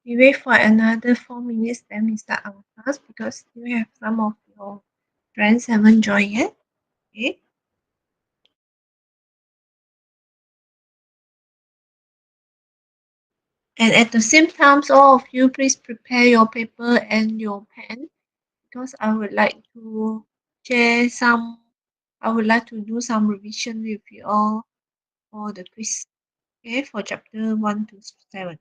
We wait for another 4 minutes, then we start our class because still have some of your friends haven't joined yet. Okay. And at the same time, all of you please prepare your paper and your pen because I would like to share some, I would like to do some revision with you all for the quiz. Okay, for chapter 1 to 7.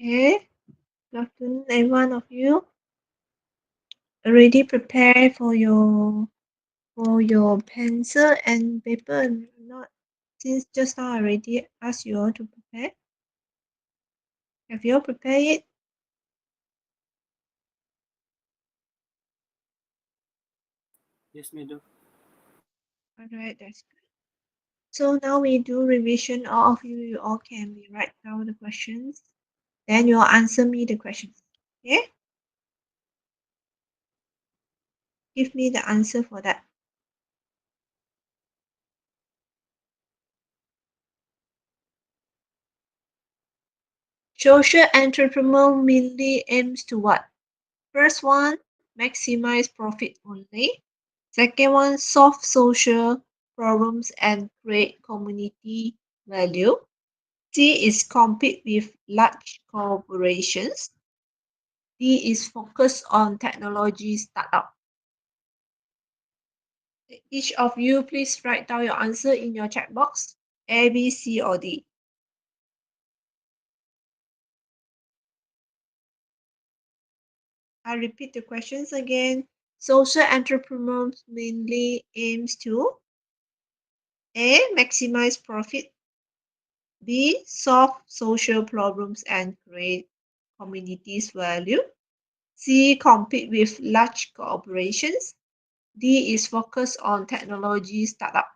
Okay, good afternoon, everyone of you. Already prepared for your pencil and paper? Not since just now I already asked you all to prepare. Have you all prepared it? Yes, Mido. Alright, that's good. So now we do revision. All of you, you all can be write down the questions. Then you'll answer me the questions. Okay? Give me the answer for that. Social entrepreneur mainly aims to what? First one, maximize profit only. Second one, solve social problems and create community value. C is compete with large corporations. D is focus on technology startup. Each of you, please write down your answer in your chat box. A, B, C, or D. I repeat the questions again. Social entrepreneurs mainly aims to A, maximize profit. B, solve social problems and create communities value. C, compete with large corporations. D is focus on technology startup.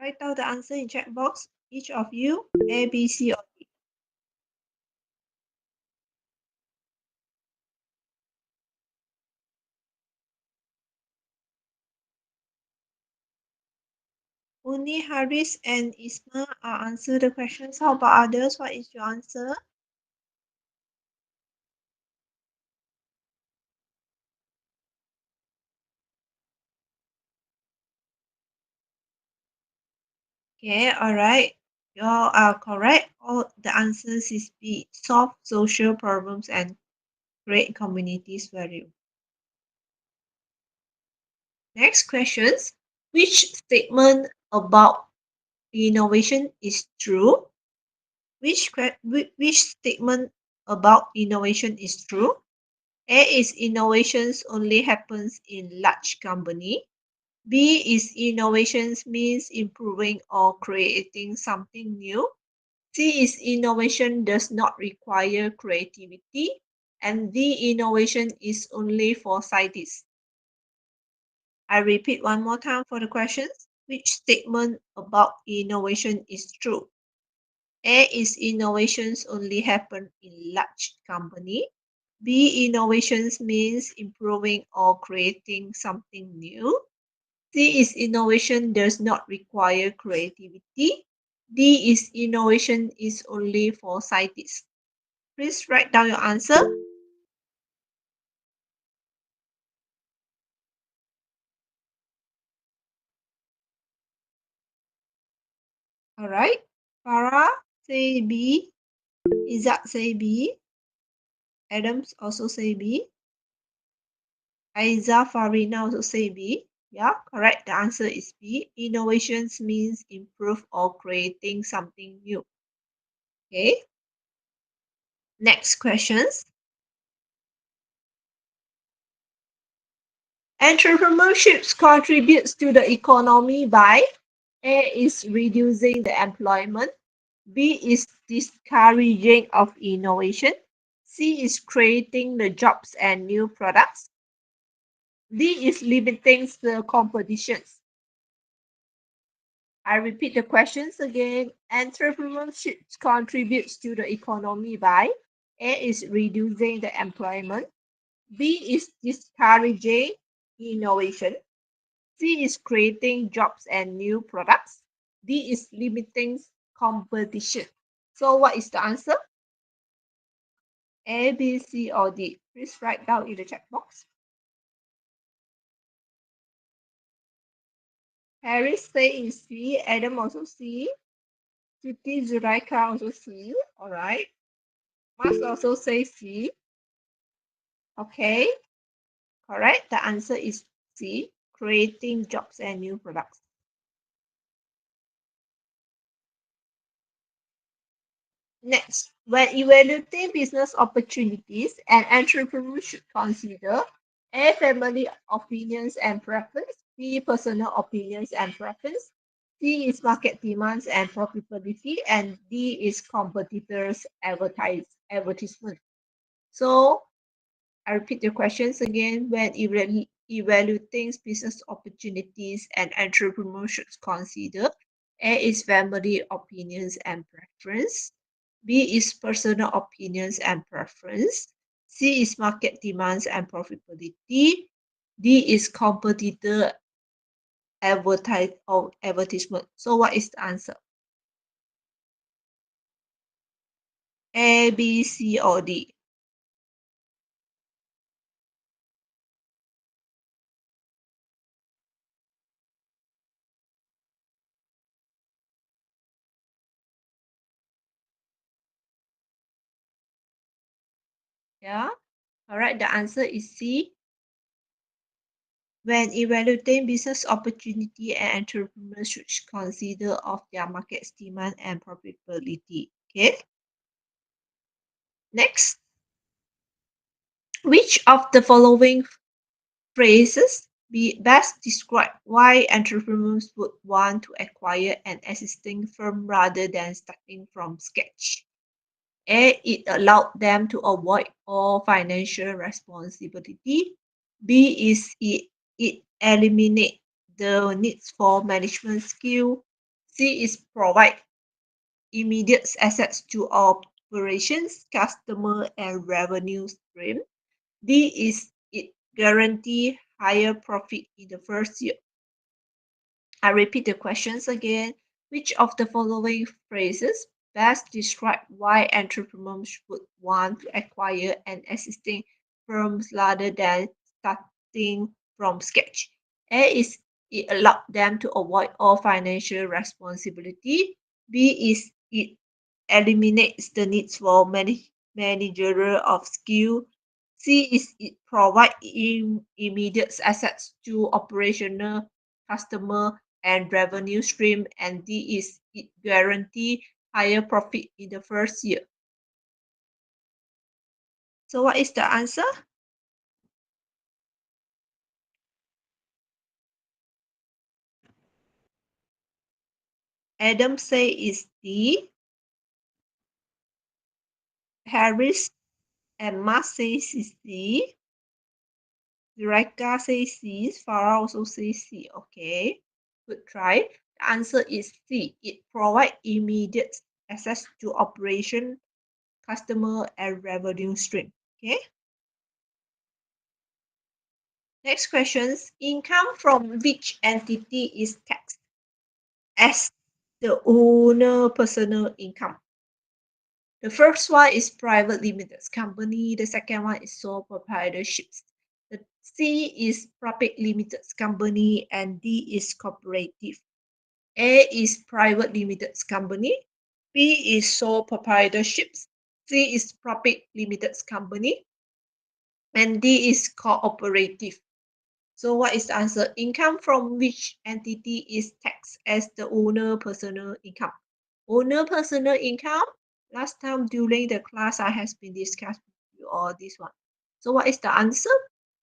Write down the answer in chat box. Each of you, A, B, C, or D. Only Haris and Isma are answer the questions. How about others? What is your answer? Okay, all right. You all are correct. All the answers is B. Solve social problems and create communities value. Next questions. Which statement about innovation is true? Which statement about innovation is true? A is innovations only happens in large company. B is innovations means improving or creating something new. C is innovation does not require creativity. And D, innovation is only for scientists. I repeat one more time for the questions. Which statement about innovation is true? A is innovations only happen in large company. B, innovations means improving or creating something new. C is innovation does not require creativity. D is innovation is only for scientists. Please write down your answer. All right. Farah say B. Izzat say B. Adams also say B. Aiza Farina also say B. Yeah, correct. The answer is B. Innovations means improve or creating something new. Okay. Next questions. Entrepreneurship contributes to the economy by A is reducing the employment, B is discouraging of innovation, C is creating the jobs and new products, D is limiting the competitions. I repeat the questions again. Entrepreneurship contributes to the economy by A is reducing the employment, B is discouraging innovation, C is creating jobs and new products, D is limiting competition. So what is the answer? A, B, C, or D? Please write down in the chat box. Harris say is C, Adam also C, Tuti Zuraika also C. All right. Must also say C. Okay, correct. The answer is C, creating jobs and new products. Next, when evaluating business opportunities, an entrepreneur should consider A. Family opinions and preference, B. Personal opinions and preference, C is market demands and profitability, and D is competitors' advertisement. So I repeat the questions again. When evaluating business opportunities, an entrepreneur should consider A is family opinions and preference, B is personal opinions and preference, C is market demands and profitability, D is competitor advertisement. So what is the answer? A, B, C, or D? Yeah. All right. The answer is C. When evaluating business opportunity, an entrepreneur should consider of their market's demand and profitability. Okay. Next, which of the following phrases be best describe why entrepreneurs would want to acquire an existing firm rather than starting from scratch? A. It allowed them to avoid all financial responsibility. B. Is it eliminate the needs for management skill. C. Is provide immediate access to operations, customer, and revenue stream. D. Is it guarantee higher profit in the first year. I repeat the questions again. Which of the following phrases best describe why entrepreneurs would want to acquire an existing firm rather than starting from scratch? A is it allowed them to avoid all financial responsibility. B is it eliminates the needs for managerial of skill. C is it provide immediate access to operational customer and revenue stream, and D is it guarantee higher profit in the first year. So what is the answer? Adam say is D. Harris and Mark says is D. Zureka says C. Farah also says C. Okay, good try. The answer is C. It provides immediate access to operation, customer, and revenue stream. Okay. Next questions. Income from which entity is taxed as the owner personal income? The first one is private limited company. The second one is sole proprietorships. The C is public limited company and D is cooperative. A is private limited company. B is sole proprietorships. C is public limited company. And D is cooperative. So what is the answer? Income from which entity is taxed as the owner personal income? Owner personal income, last time during the class I has been discussed with you all this one. So what is the answer?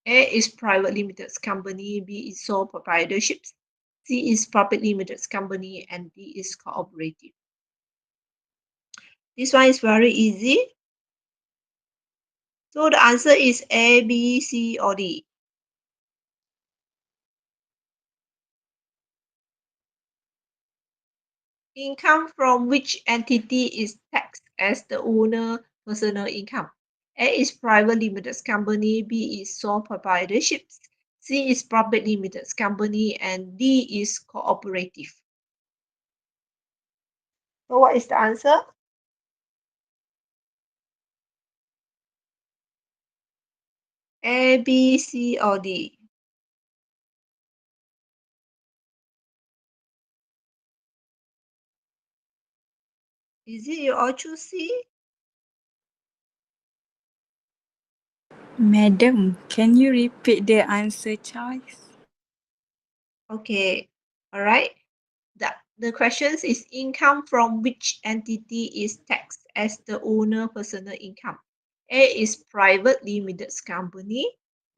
A is private limited company, B is sole proprietorships, C is public limited company, and D is cooperative. This one is very easy. So the answer is A, B, C, or D. Income from which entity is taxed as the owner personal income? A is private limited company, B is sole proprietorships, C is public limited company, and D is cooperative. So what is the answer? A, B, C, or D? Is it you all choose C? Madam, can you repeat the answer choice? Okay, all right. The The question is income from which entity is taxed as the owner personal income? A is private limited company,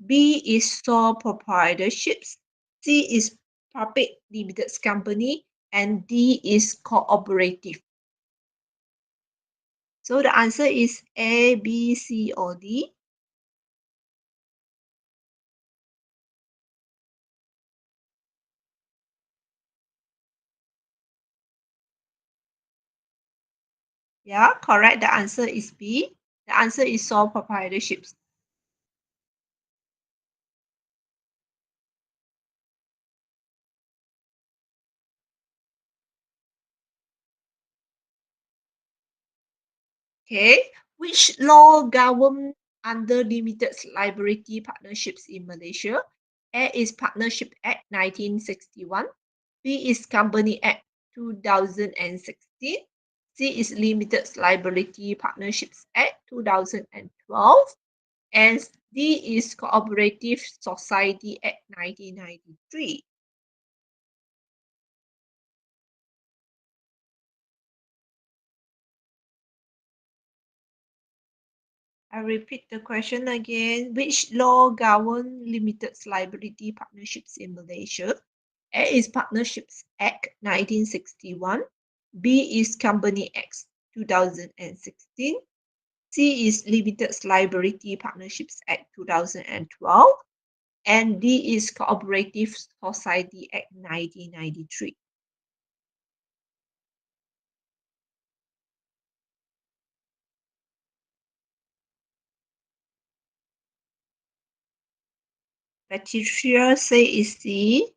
B is sole proprietorships, C is public limited company, and D is cooperative. So the answer is A, B, C, or D. Yeah, correct. The answer is B. The answer is sole proprietorships. Okay, which law governs under limited liability partnerships in Malaysia? A is Partnership Act 1961. B is Company Act 2016. C is Limited Liability Partnerships Act 2012. And D is Cooperative Society Act 1993. I repeat the question again. Which law governs limited liability partnerships in Malaysia? A is Partnerships Act 1961. B is Company Act 2016. C is Limited Liability Partnerships Act 2012. And D is Cooperative Society Act 1993. Patricia say is C.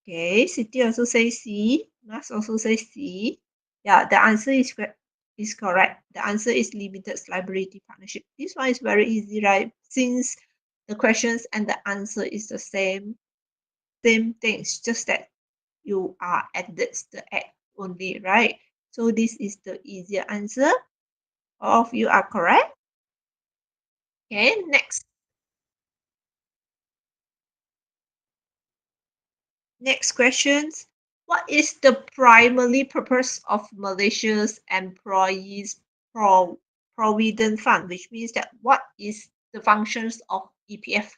Okay, Siti also say C. Mas also say C. Yeah, the answer is correct. The answer is limited liability partnership. This one is very easy, right? Since the questions and the answer is the same things, just that you are added the act only, right? So this is the easier answer. All of you are correct. Okay, next. Next questions. What is the primary purpose of Malaysia's employees provident fund? Which means that what is the functions of EPF?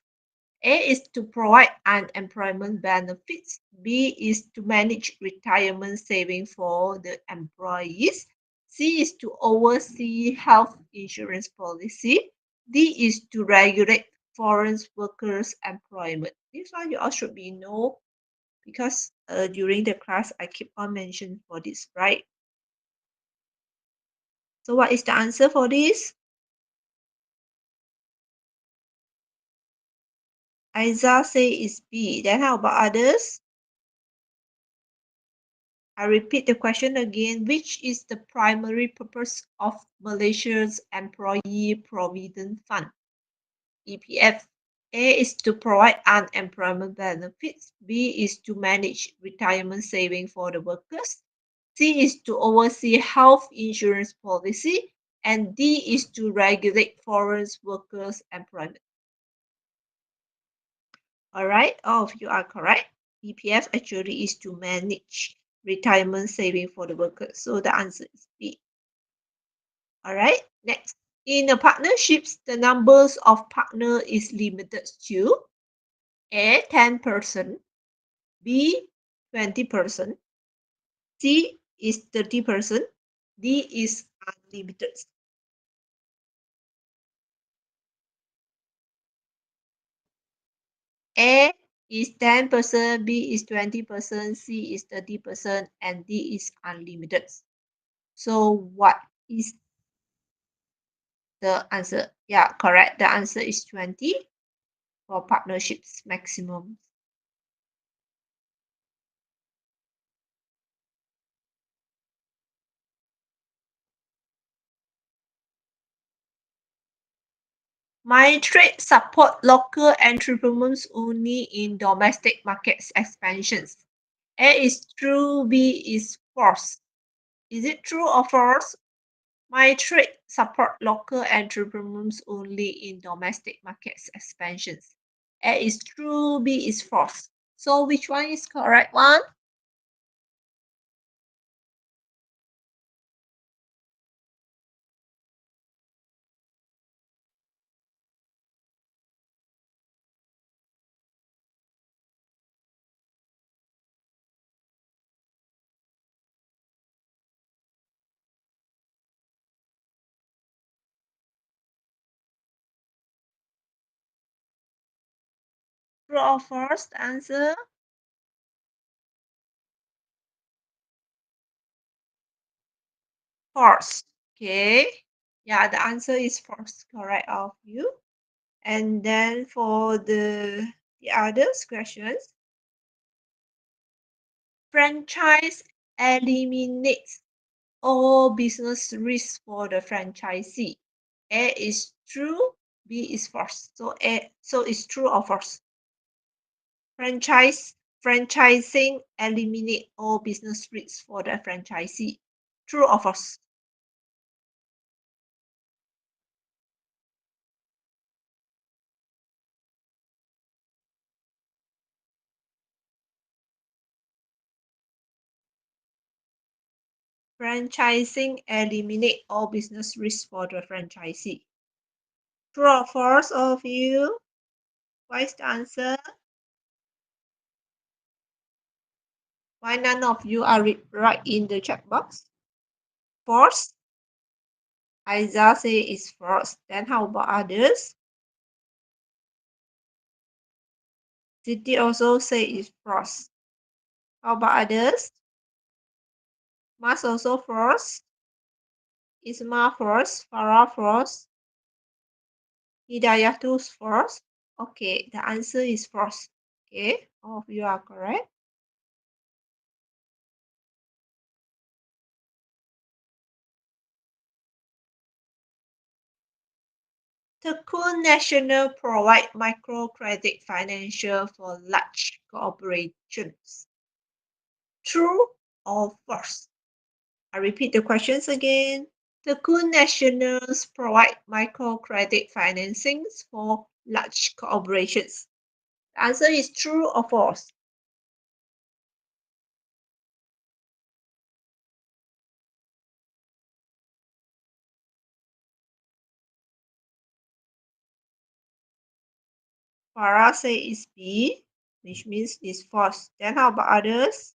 A is to provide unemployment benefits. B is to manage retirement saving for the employees. C is to oversee health insurance policy. D is to regulate foreign workers' employment. This one you all should be know because during the class I keep on mentioning for this, right? So what is the answer for this? Aiza say is B. Then how about others? I repeat the question again. Which is the primary purpose of Malaysia's Employee Provident Fund? EPF. A is to provide unemployment benefits. B is to manage retirement saving for the workers. C is to oversee health insurance policy. And D is to regulate foreign workers' employment. All right, all of you are correct. EPF actually is to manage retirement saving for the workers. So the answer is B. All right, next. In the partnerships, the numbers of partner is limited to A, 10%, B, 20%, C is 30%, D is unlimited. A is 10%, B is 20%, C is 30%, and D is unlimited. So what is the answer? Yeah, correct. The answer is 20 for partnerships maximum. My trade support local entrepreneurs only in domestic markets expansions. A is true, B is false. Is it true or false? My trade support local entrepreneurs only in domestic markets expansions. A is true, B is false. So which one is correct one? True or false? Answer. False. Okay. Yeah, the answer is false. Correct, all of you. And then for the others questions, franchise eliminates all business risks for the franchisee. A is true, B is false. So it's true or false? Franchising eliminate all business risks for the franchisee. True or false? Franchising eliminate all business risks for the franchisee. True or false, all of you? What is the answer? Why none of you are right in the chat box? False. Aiza say it's false. Then how about others? Siti also say it's false. How about others? Mas also false. Isma false. Farah false. Hidayah too false. Okay, the answer is false. Okay, all of you are correct. Tekun National provide microcredit financial for large corporations. True or false? I repeat the questions again. Tekun Nationals provide microcredit financings for large corporations. The answer is true or false? Farah say it's B, which means it's false. Then how about others?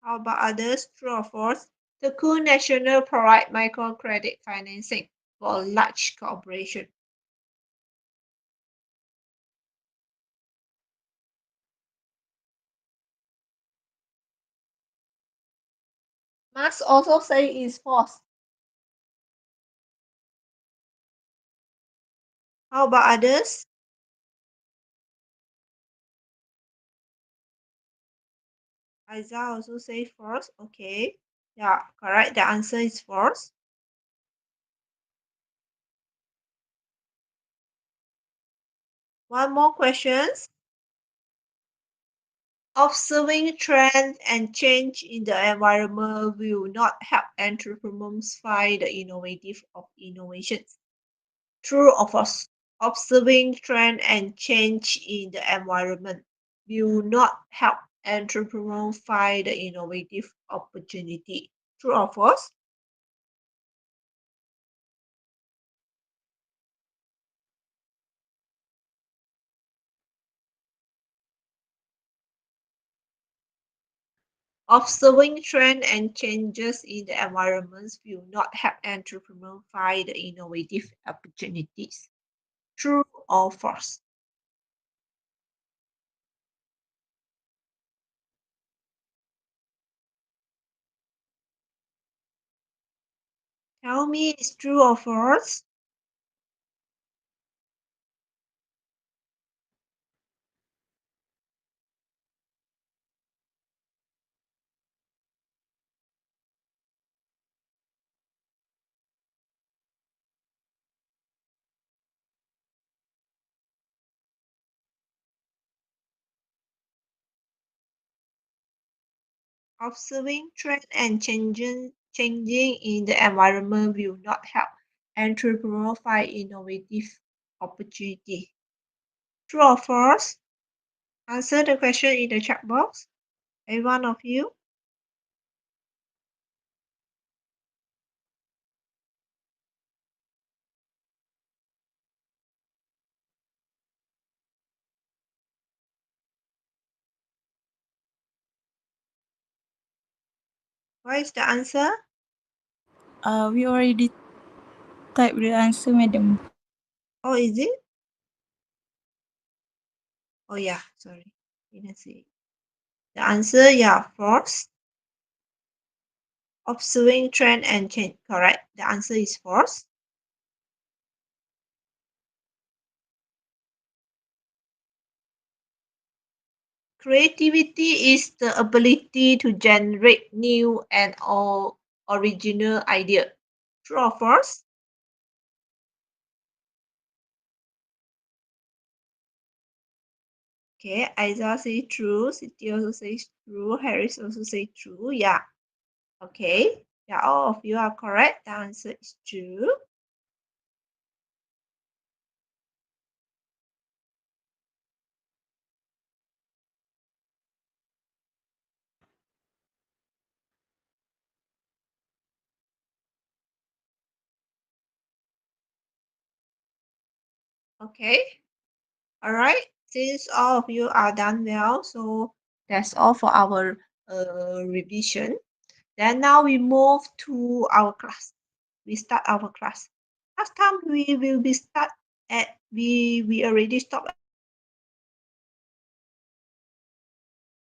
How about others? True or false? Tekun National provide microcredit financing for large corporations. Must also say it's false. How about others? Aiza also say false. Okay. Yeah, correct. The answer is false. One more questions. Observing trends and change in the environment will not help entrepreneurs find the innovative of innovations. True or false? Observing trend and change in the environment will not help entrepreneurs find the innovative opportunity. True or false? Observing trends and changes in the environments will not help entrepreneurs find the innovative opportunities. True or false? Tell me it's true or false. Observing trends and changing in the environment will not help entrepreneurs find innovative opportunity. True or false? Answer the question in the chat box. Every one of you. What is the answer? We already typed the answer, madam. Oh, is it? Oh, yeah, sorry. Didn't see. The answer, yeah, force. Observing trend and change. Correct. The answer is force. Creativity is the ability to generate new and original idea. True or false? Okay, Aiza says true. Siti also says true. Harris also says true. Yeah. Okay. Yeah, all of you are correct. The answer is true. Okay. All right. Since all of you are done well, so that's all for our revision. Then now we move to our class. We start our class. Last time we will be start at we already stopped at chapter 10, right? So today we will be start at chapter 11.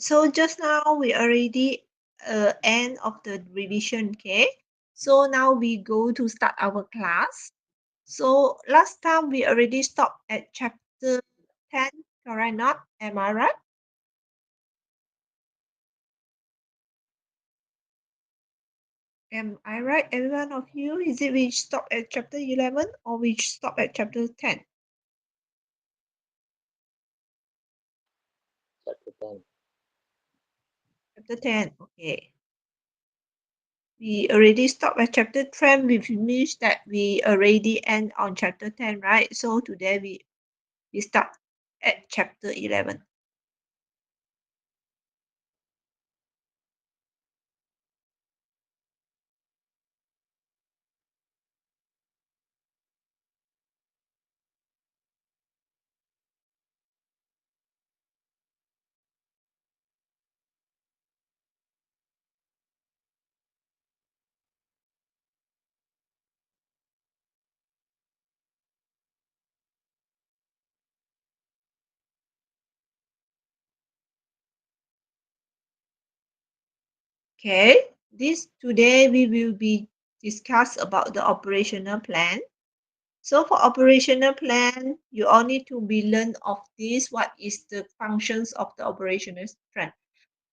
So just now we already end of the revision, okay? So now we go to start our class. So last time we already stopped at chapter 10, correct not? Am I right? Am I right, every one of you? Is it we stop at chapter 11 or we stop at chapter 10? Chapter 10. Chapter 10, okay. We already stopped at chapter 10. We finished that. We already end on chapter 10, right? So today we start at chapter 11. Okay, this today we will be discuss about the operational plan. So for operational plan, you all need to be learn of this. What is the functions of the operational plan?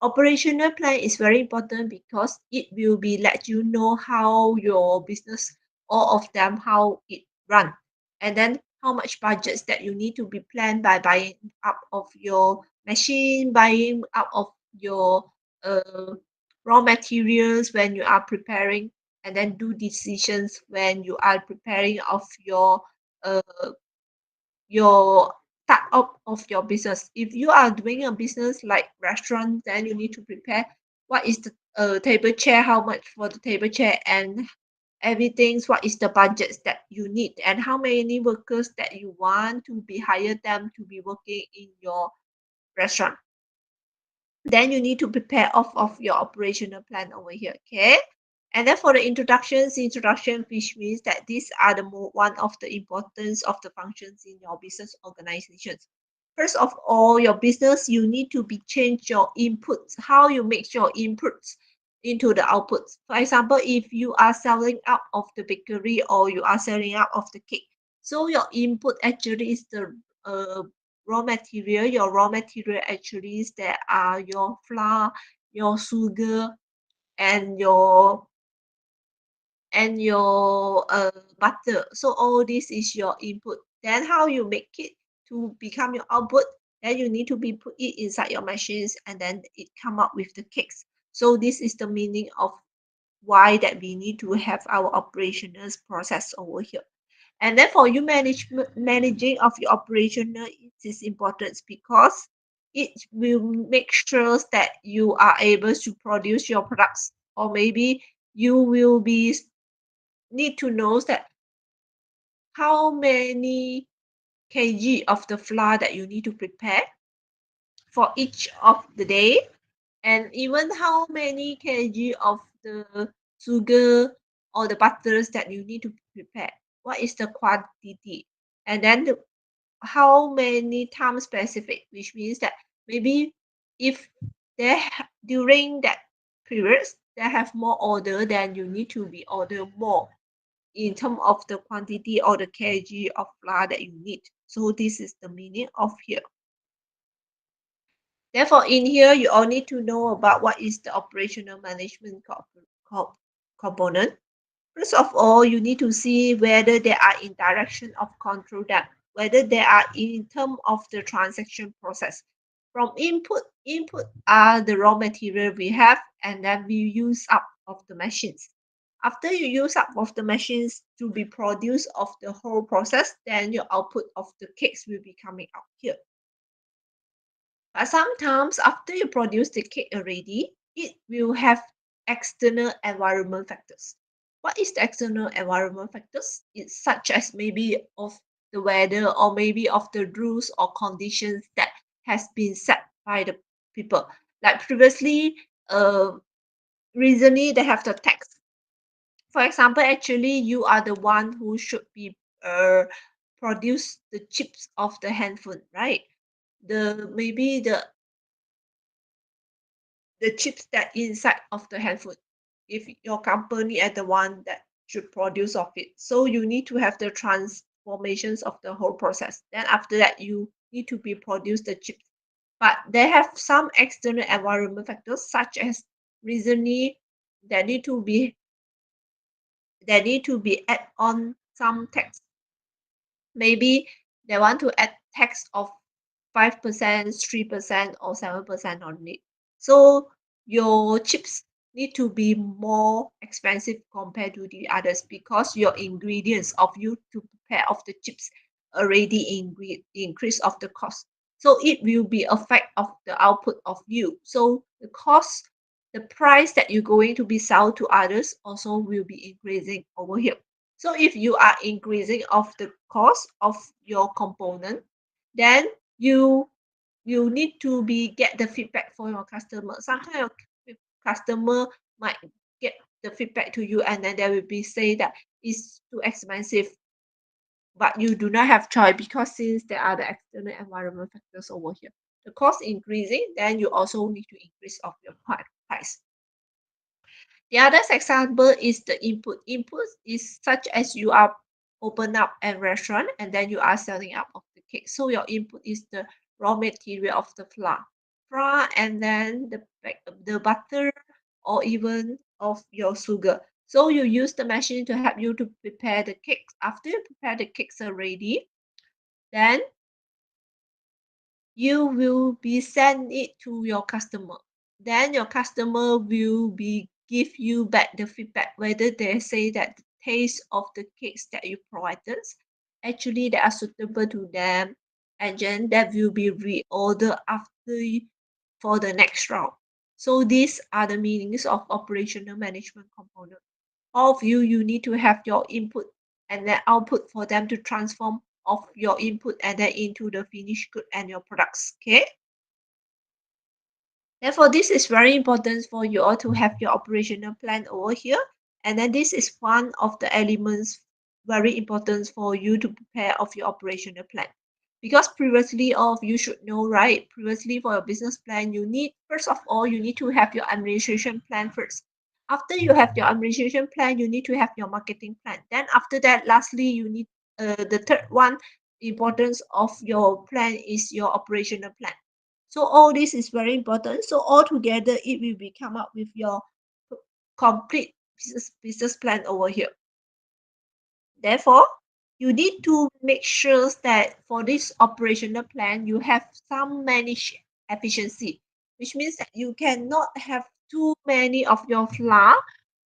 Operational plan is very important because it will be let you know how your business, all of them, how it run, and then how much budgets that you need to be planned by buying up of your machine, buying up of your uh, raw materials when you are preparing, and then do decisions when you are preparing of uh, your start up of your business. If you are doing a business like restaurant, then you need to prepare what is the table chair, how much for the table chair, and everything. What is the budgets that you need, and how many workers that you want to be hired them to be working in your restaurant. Then you need to prepare off of your operational plan over here, okay? And then for the introduction, which means that these are the one of the importance of the functions in your business organizations. First of all, your business, you need to be change your inputs, how you make your inputs into the outputs. For example, if you are selling out of the bakery or you are selling out of the cake, so your input actually is the uh, raw material. Your raw material actually is there are your flour, your sugar, and your butter. So all this is your input. Then how you make it to become your output, then you need to be put it inside your machines, and then it come up with the cakes. So this is the meaning of why that we need to have our operational process over here. And then for you managing of your operational, it is important because it will make sure that you are able to produce your products, or maybe you will be need to know that how many kg of the flour that you need to prepare for each of the day, and even how many kg of the sugar or the butters that you need to prepare. What is the quantity? And then how many time specific, which means that maybe if during that period they have more order, then you need to be order more in terms of the quantity or the kg of flour that you need. So this is the meaning of here. Therefore, in here, you all need to know about what is the operational management component. First of all, you need to see whether they are in direction of control that, whether they are in terms of the transaction process. From input are the raw material we have, and then we use up of the machines. After you use up of the machines to be produced of the whole process, then your output of the cakes will be coming out here. But sometimes after you produce the cake already, it will have external environment factors. What is the external environment factors? It's such as maybe of the weather, or maybe of the rules or conditions that has been set by the people. Like previously, recently they have the tax. For example, actually you are the one who should be produce the chips of the handphone, right? The maybe the chips that inside of the handphone, if your company are the one that should produce of it, so you need to have the transformations of the whole process. Then after that you need to be produce the chips, but they have some external environment factors such as recently there need to be add on some tax. Maybe they want to add tax of 5%, 3%, or 7% on it. So your chips need to be more expensive compared to the others, because your ingredients of you to prepare of the chips already increase of the cost. So it will be effect of the output of you. So the cost, the price that you're going to be sold to others also will be increasing over here. So if you are increasing of the cost of your component, then you need to be get the feedback from your customer. Sometimes your customer might get the feedback to you, and then they will be say that it's too expensive, but you do not have choice, because since there are the external environment factors over here, the cost increasing, then you also need to increase of your price. The other example is the input. Input is such as you are open up a restaurant and then you are selling out of the cake. So your input is the raw material of the flour, and then the butter, or even of your sugar. So you use the machine to help you to prepare the cakes. After you prepare the cakes already, then you will be send it to your customer. Then your customer will be give you back the feedback whether they say that the taste of the cakes that you provided actually they are suitable to them, and then that will be reordered for the next round. So these are the meanings of operational management component. All of you need to have your input and then output for them to transform of your input and then into the finished good and your products. Okay. Therefore, this is very important for you all to have your operational plan over here. And then this is one of the elements very important for you to prepare of your operational plan. Because previously, all of you should know, right? Previously, for your business plan, you need, first of all, you need to have your administration plan first. After you have your administration plan, you need to have your marketing plan. Then after that, lastly, you need the third one, importance of your plan is your operational plan. So all this is very important. So all together, it will be come up with your complete business plan over here. Therefore, you need to make sure that for this operational plan, you have some managed efficiency, which means that you cannot have too many of your flour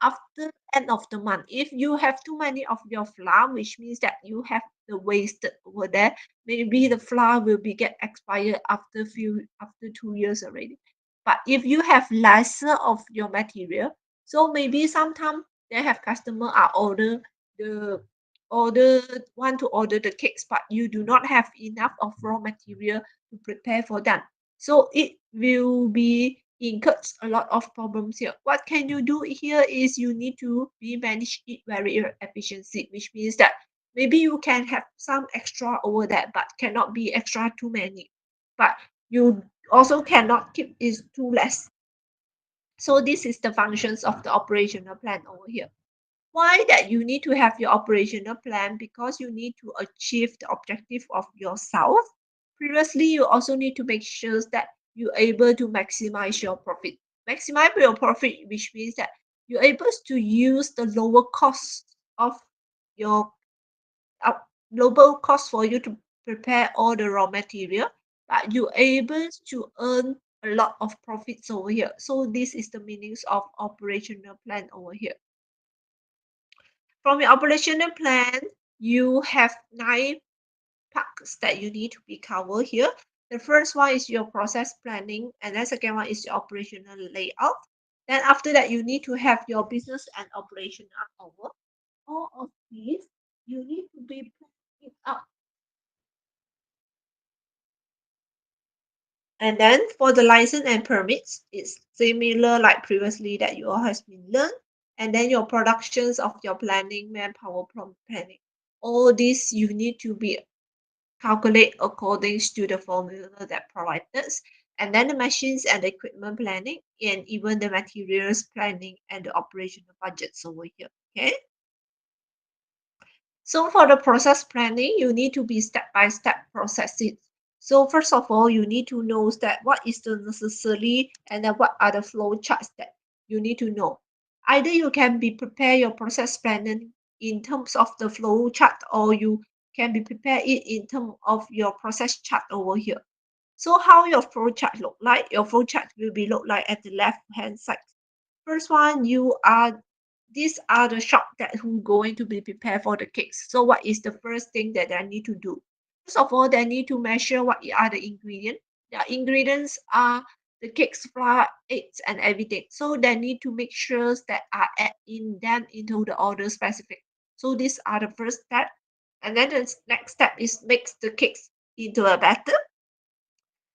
after end of the month. If you have too many of your flour, which means that you have the wasted over there, maybe the flour will be get expired after 2 years already. But if you have lesser of your material, so maybe sometimes they have customer are the want to order the cakes, but you do not have enough of raw material to prepare for them. So it will be incurs a lot of problems here. What can you do here is you need to be manage it very efficiency, which means that maybe you can have some extra over that, but cannot be extra too many. But you also cannot keep it too less. So this is the functions of the operational plan over here. Why that you need to have your operational plan? Because you need to achieve the objective of yourself. Previously, you also need to make sure that you're able to maximize your profit. Maximize your profit, which means that you're able to use the lower cost of your uh, lower cost for you to prepare all the raw material, but you're able to earn a lot of profits over here. So this is the meanings of operational plan over here. From your operational plan, you have 9 parts that you need to be covered here. The first one is your process planning, and the second one is your operational layout. Then after that, you need to have your business and operational over. All of these, you need to be planning it out. And then for the license and permits, it's similar like previously that you all has been learned. And then your productions of your planning, manpower planning. All this you need to be calculate according to the formula that provided. And then the machines and the equipment planning, and even the materials planning and the operational budgets over here. Okay. So for the process planning, you need to be step-by-step processes. So first of all, you need to know that what is the necessary and then what are the flow charts that you need to know. Either you can be prepare your process planning in terms of the flow chart, or you can be prepare it in terms of your process chart over here. So how your flow chart look like? Your flow chart will be look like at the left hand side. First one, these are the shop that who going to be prepared for the cakes. So what is the first thing that they need to do? First of all, they need to measure what are the ingredients. The ingredients are the cakes, flour, eggs, and everything. So they need to make sure that are add in them into the order specific. So these are the first step. And then the next step is mix the cakes into a batter.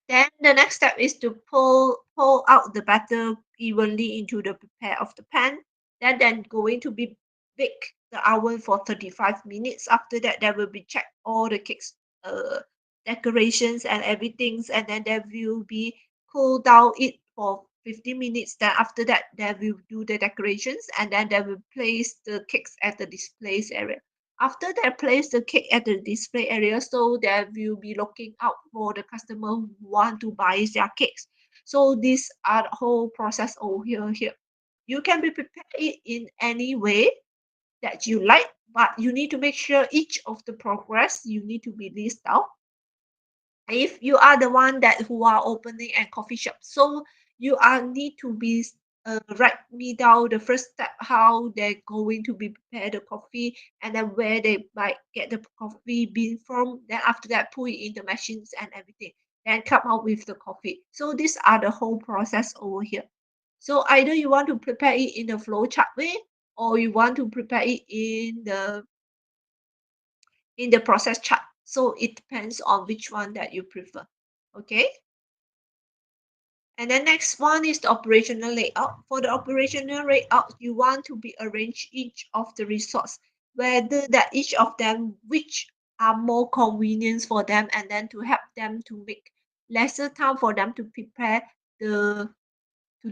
Then the next step is to pull out the batter evenly into the prepare of the pan. Then going to be bake the oven for 35 minutes. After that, there will be check all the cakes decorations and everything, and then there will be cool down it for 15 minutes. Then after that, they will do the decorations, and then they will place the cakes at the displays area. After they place the cake at the display area, so they will be looking out for the customer who want to buy their cakes. So these are the whole process over here. You can be prepared it in any way that you like, but you need to make sure each of the progress you need to be list out. If you are the one that who are opening a coffee shop, so you are need to be write me down the first step, how they're going to be prepare the coffee, and then where they might get the coffee bean from. Then after that, put it in the machines and everything, then come out with the coffee. So these are the whole process over here. So either you want to prepare it in the flow chart way, or you want to prepare it in the process chart. So it depends on which one that you prefer. Okay. And then next one is the operational layout. For the operational layout, you want to be arrange each of the resource, whether that each of them which are more convenient for them, and then to help them to make lesser time for them to prepare to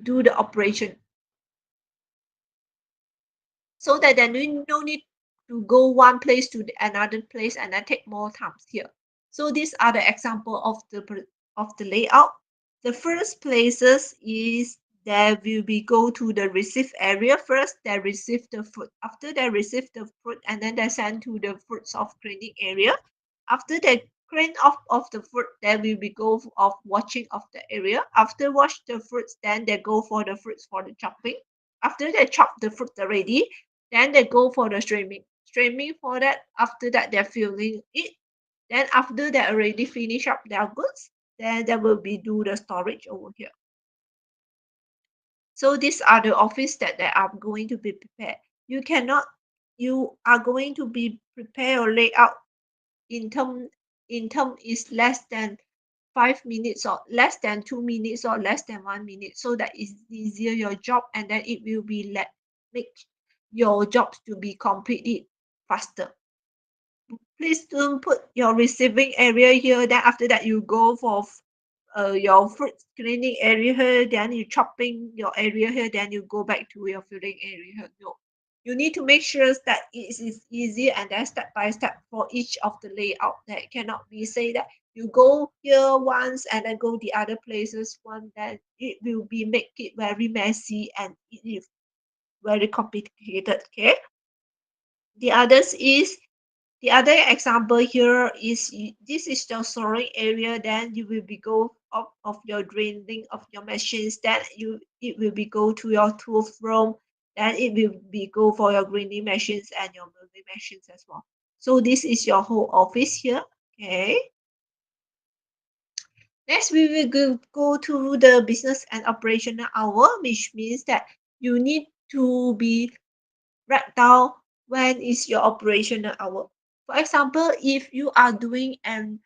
do the operation, so that then we no need to go one place to another place and then take more times here. So these are the example of the layout. The first places is there will be go to the receive area first. They receive the fruit. After they receive the fruit, and then they send to the fruits of cleaning area. After they clean off of the fruit, then will be go of watching of the area. After wash the fruits, then they go for the fruits for the chopping. After they chop the fruit already, then they go for the streaming. Streaming for that, after that they're filling it. Then after they already finish up their goods, then they will be do the storage over here. So these are the office that they are going to be prepared. You are going to be prepare or layout in term is less than 5 minutes or less than 2 minutes or less than 1 minute, so that is easier your job, and then it will be make your jobs to be completed faster. Please don't put your receiving area here, then after that you go for your fruit cleaning area here, then you chopping your area here, then you go back to your filling area here. No, you need to make sure that it is easy, and then step by step for each of the layout. That cannot be say that you go here once and then go the other places one, then it will be make it very messy and it is very complicated. Okay. The others is the other example here is this is the storing area, then you will be go up of your draining of your machines, then it will be go to your tool room, then it will be go for your grinding machines and your milling machines as well. So this is your whole office here. Okay. Next, we will go to the business and operational hour, which means that you need to be write down when is your operational hour. For example, if you are doing an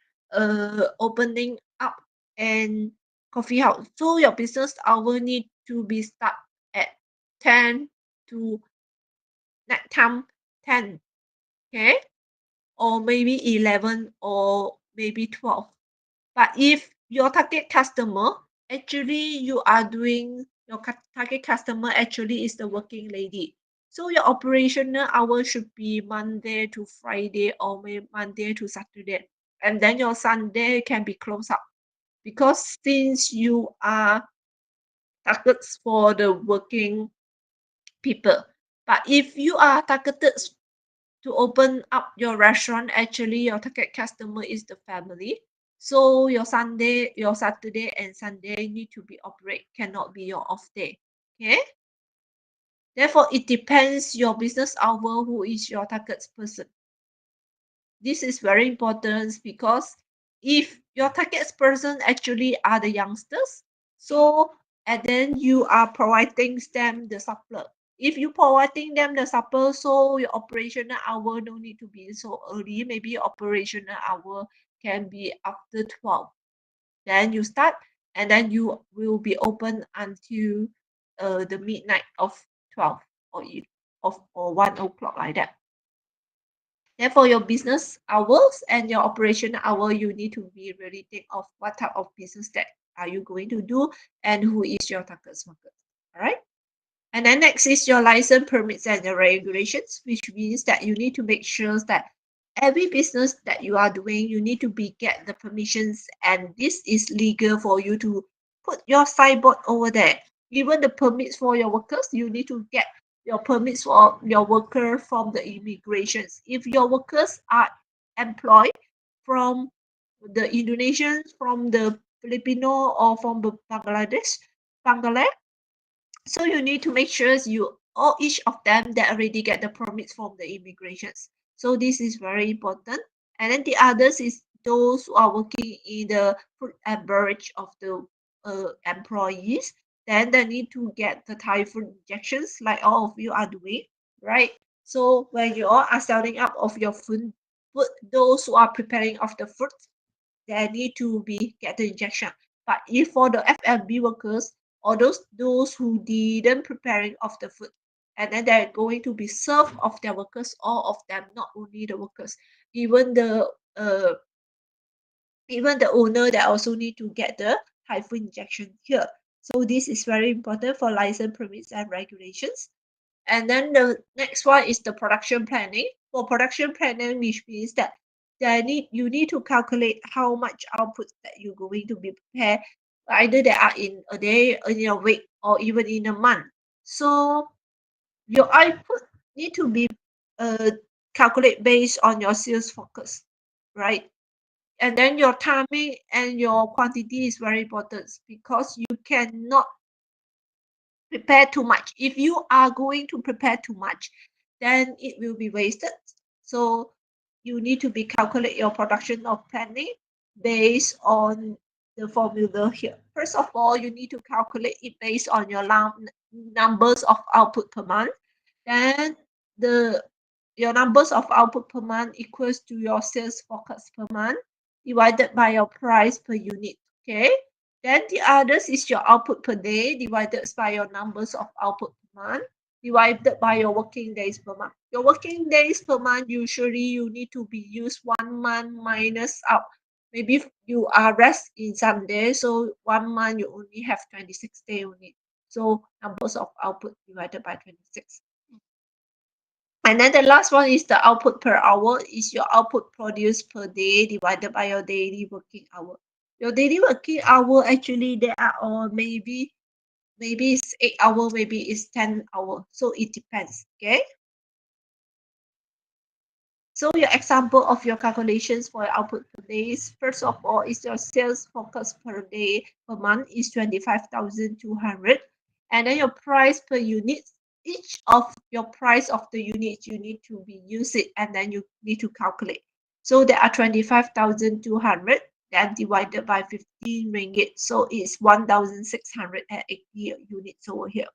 opening up and coffee house, so your business hour need to be start at 10 to night time 10, okay, or maybe 11 or maybe 12. But if your target customer actually you are doing your target customer actually is the working lady. So your operational hour should be Monday to Friday or maybe Monday to Saturday. And then your Sunday can be closed up. Because since you are targets for the working people. But if you are targeted to open up your restaurant, actually your target customer is the family. So your Saturday and Sunday need to be operate, cannot be your off day. Okay. Therefore, it depends your business hour who is your target person. This is very important because if your target person actually are the youngsters, so and then you are providing them the supper. If you providing them the supper, so your operational hour don't need to be so early. Maybe your operational hour can be after 12. Then you start, and then you will be open until the midnight of 12 or or 1 o'clock like that. Therefore, your business hours and your operation hour, you need to be really think of what type of business that are you going to do and who is your target market. All right. And then next is your license permits and the regulations, which means that you need to make sure that every business that you are doing, you need to be get the permissions, and this is legal for you to put your signboard over there. Even the permits for your workers, you need to get your permits for your worker from the immigrations. If your workers are employed from the Indonesians, from the Filipino, or from the Bangladesh, So you need to make sure each of them that already get the permits from the immigrations. So this is very important. And then the others is those who are working in the food and beverage of the employees. Then they need to get the typhoid injections like all of you are doing, right? So when you all are selling up of your food, those who are preparing of the food, they need to be get the injection. But if for the F&B workers or those who didn't preparing of the food, and then they're going to be served of their workers, all of them, not only the workers, even the uh, even the owner, they also need to get the typhoid injection here. So this is very important for license permits and regulations. And then the next one is the production planning. For production planning, which means that you need to calculate how much output that you're going to be prepared, either they are in a day, in a week, or even in a month. So your output need to be uh, calculate based on your sales focus, right? And then your timing and your quantity is very important because you cannot prepare too much. If you are going to prepare too much, then it will be wasted. So you need to be calculate your production of planning based on the formula here. First of all, you need to calculate it based on your numbers of output per month. Then the your numbers of output per month equals to your sales forecast per month divided by your price per unit. Okay. Then the others is your output per day divided by your numbers of output per month divided by your working days per month. Your working days per month, usually you need to be used 1 month minus out. Maybe if you are rest in some days, so 1 month you only have 26 days only. So numbers of output divided by 26. And then the last one is the output per hour is your output produced per day divided by your daily working hour. Your daily working hour actually they are all maybe it's 8 hours, maybe it's 10 hours. So it depends. Okay. So your example of your calculations for your output per day is first of all is your sales focus per day per month is 25,200, and then your price per unit. Each of your price of the units you need to be use it and then you need to calculate. So there are 25,200 then divided by 15 ringgit. So it's 1,680 units over here.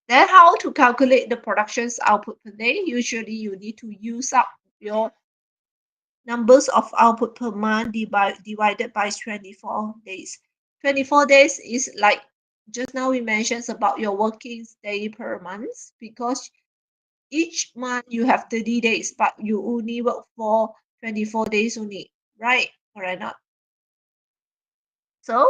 Then how to calculate the production's output per day? Usually you need to use up your numbers of output per month divided by 24 days. 24 days is like just now we mentioned about your working day per month because each month you have 30 days, but you only work for 24 days only, right? Or not? So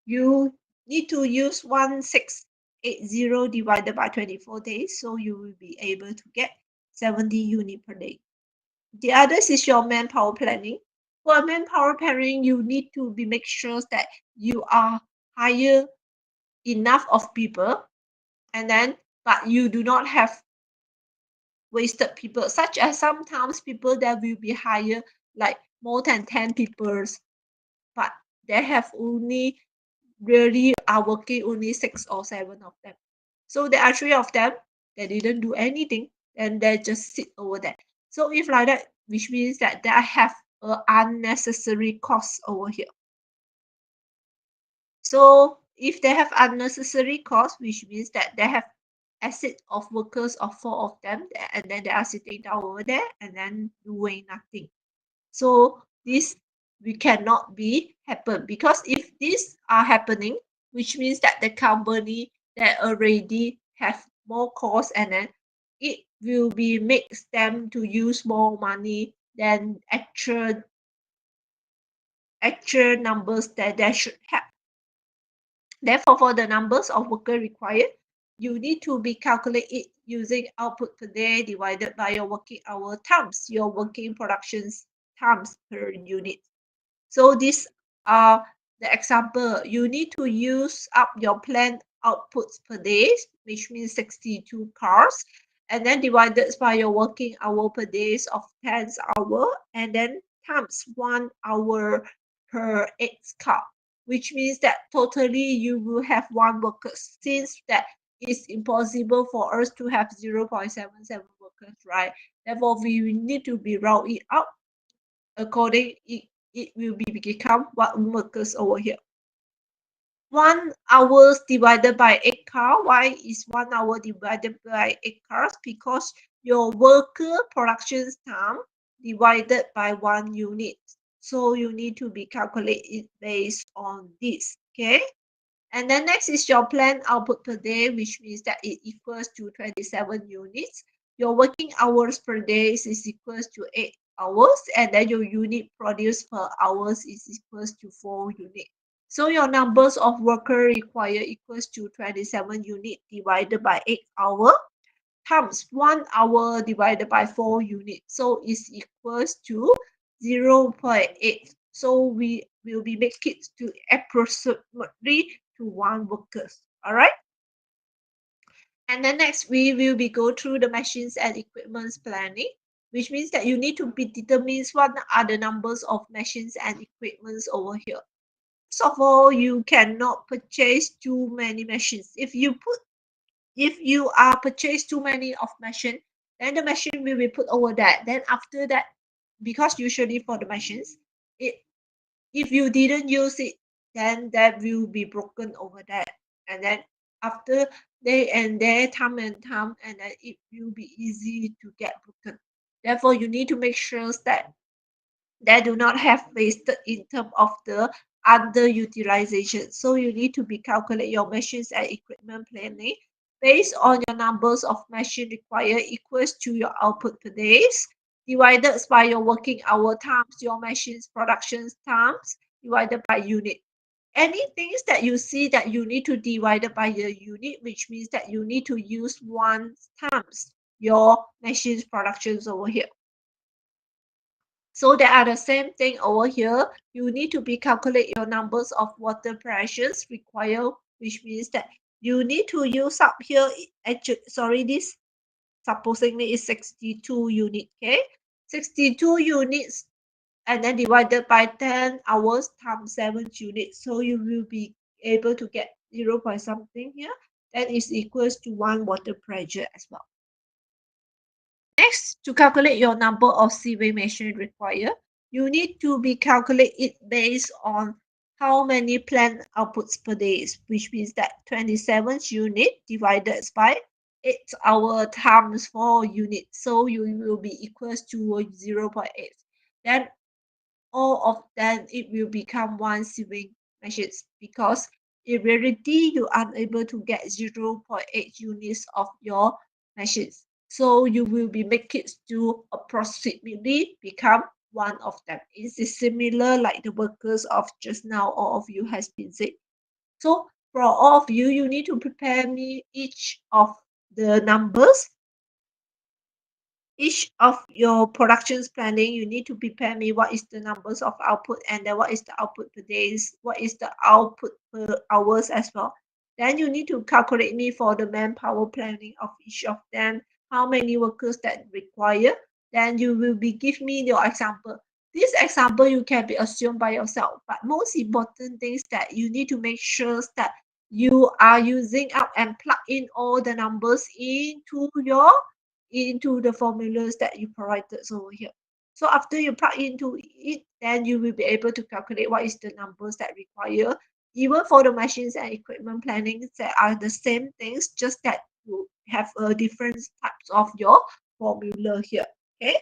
you need to use 1680 divided by 24 days, so you will be able to get 70 units per day. The others is your manpower planning. For manpower planning, you need to be make sure that you are hire enough of people, and then but you do not have wasted people, such as sometimes people that will be hired like more than 10 people, but they have only really are working only 6 or 7 of them. So there are 3 of them that didn't do anything and they just sit over there. So if like that, which means that they have unnecessary costs over here. So if they have unnecessary costs, which means that they have asset of workers of 4 of them, and then they are sitting down over there and then doing nothing. So this we cannot be happen because if these are happening, which means that the company that already have more cost and then it will be makes them to use more money than actual numbers that they should have. Therefore, for the numbers of worker required, you need to be calculated using output per day divided by your working hour times your working productions times per unit. So these are the example. You need to use up your planned outputs per day, which means 62 cars, and then divided by your working hour per days of 10 hour, and then times 1 hour per 8 car. which means that totally you will have 1 worker, since that it's impossible for us to have 0.77 workers, right? Therefore, we need to be round it up according it will become 1 workers over here. 1 hours divided by 8 cars. Why is 1 hour divided by 8 cars? Because your worker production time divided by 1 unit. So you need to be calculated based on this. Okay. And then next is your planned output per day, which means that it equals to 27 units. Your working hours per day is equals to 8 hours, and then your unit produced per hours is equals to 4 units. So your numbers of worker required equals to 27 unit divided by 8 hour times 1 hour divided by 4 units. So it's equals to 0.8. So we will be make it to approximately to 1 workers. All right. And then next we will be go through the machines and equipments planning, which means that you need to be determines what are the numbers of machines and equipments over here. First of all, you cannot purchase too many machines. If you are purchase too many of machine, then the machine will be put over that. Then after that, because usually for the machines, if you didn't use it, then that will be broken over that. And then after day and day, time and time, and then it will be easy to get broken. Therefore, you need to make sure that they do not have wasted in terms of the underutilization. So you need to be calculate your machines and equipment planning based on your numbers of machine required equals to your output per days divided by your working hour times your machine's production times divided by unit. Any things that you see that you need to divide it by your unit, which means that you need to use 1 times your machine's productions over here. So they are the same thing over here. You need to be calculate your numbers of water pressures required, which means that you need to use up here. Actually, sorry, this supposedly is 62 unit. Okay, 62 units, and then divided by 10 hours times 7 units. So you will be able to get 0 point something here. That is equals to 1 water pressure as well. Next, to calculate your number of sewing machine required, you need to be calculate it based on how many plant outputs per day, which means that 27 unit divided by 8 hour times 4 units. So you will be equals to 0.8. Then all of them it will become 1 sewing machine, because in reality you are unable to get 0.8 units of your machines. So you will be make it to approximately become 1 of them. It is similar like the workers of just now all of you has been said. So for all of you, you need to prepare me each of the numbers, each of your productions planning. You need to prepare me what is the numbers of output, and then what is the output per days, what is the output per hours as well. Then you need to calculate me for the manpower planning of each of them, how many workers that require. Then you will be give me your example. This example you can be assumed by yourself, but most important things that you need to make sure that you are using up and plug in all the numbers into the formulas that you provided over here. So after you plug into it, then you will be able to calculate what is the numbers that require. Even for the machines and equipment planning, that are the same things, just that you have a different types of your formula here. Okay.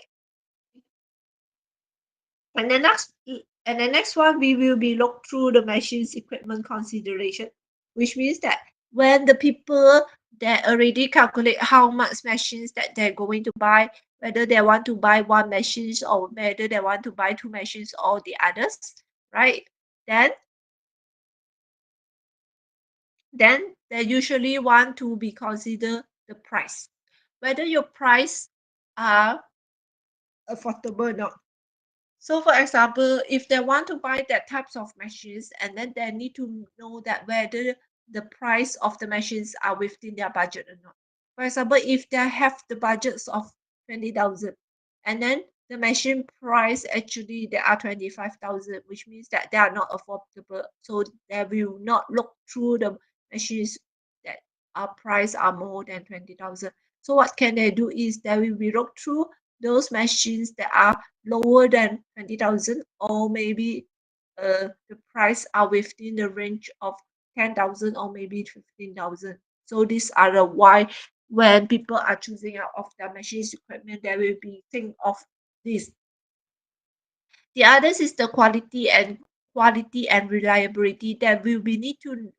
And the next one, we will be look through the machines equipment consideration, which means that when the people that already calculate how much machines that they're going to buy, whether they want to buy 1 machines or whether they want to buy 2 machines or the others, right? Then they usually want to be consider the price, whether your price are affordable or not. So for example, if they want to buy that types of machines, and then they need to know that whether the price of the machines are within their budget or not. For example, if they have the budgets of 20,000, and then the machine price actually they are 25,000, which means that they are not affordable. So they will not look through the machines that are price are more than 20,000. So what can they do is they will be look through those machines that are lower than 20,000, or maybe the price are within the range of 10,000 or maybe 15,000. So these are the why when people are choosing out of the machines equipment, they will be think of this. The others is the quality and reliability that we will need to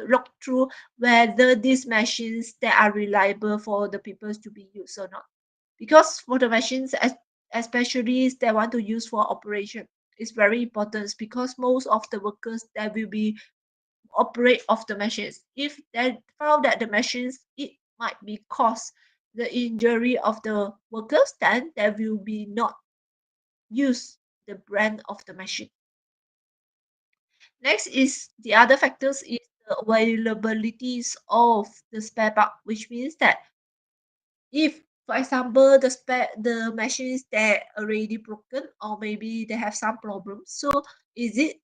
look through whether these machines that are reliable for the people to be used or not. Because for the machines, especially they want to use for operation, it's very important because most of the workers that will be operate of the machines. If they found that the machines it might be cause the injury of the workers, then they will be not use the brand of the machine. Next is the other factors is the availabilities of the spare part, which means that if, for example, the machines that already broken or maybe they have some problems, so is it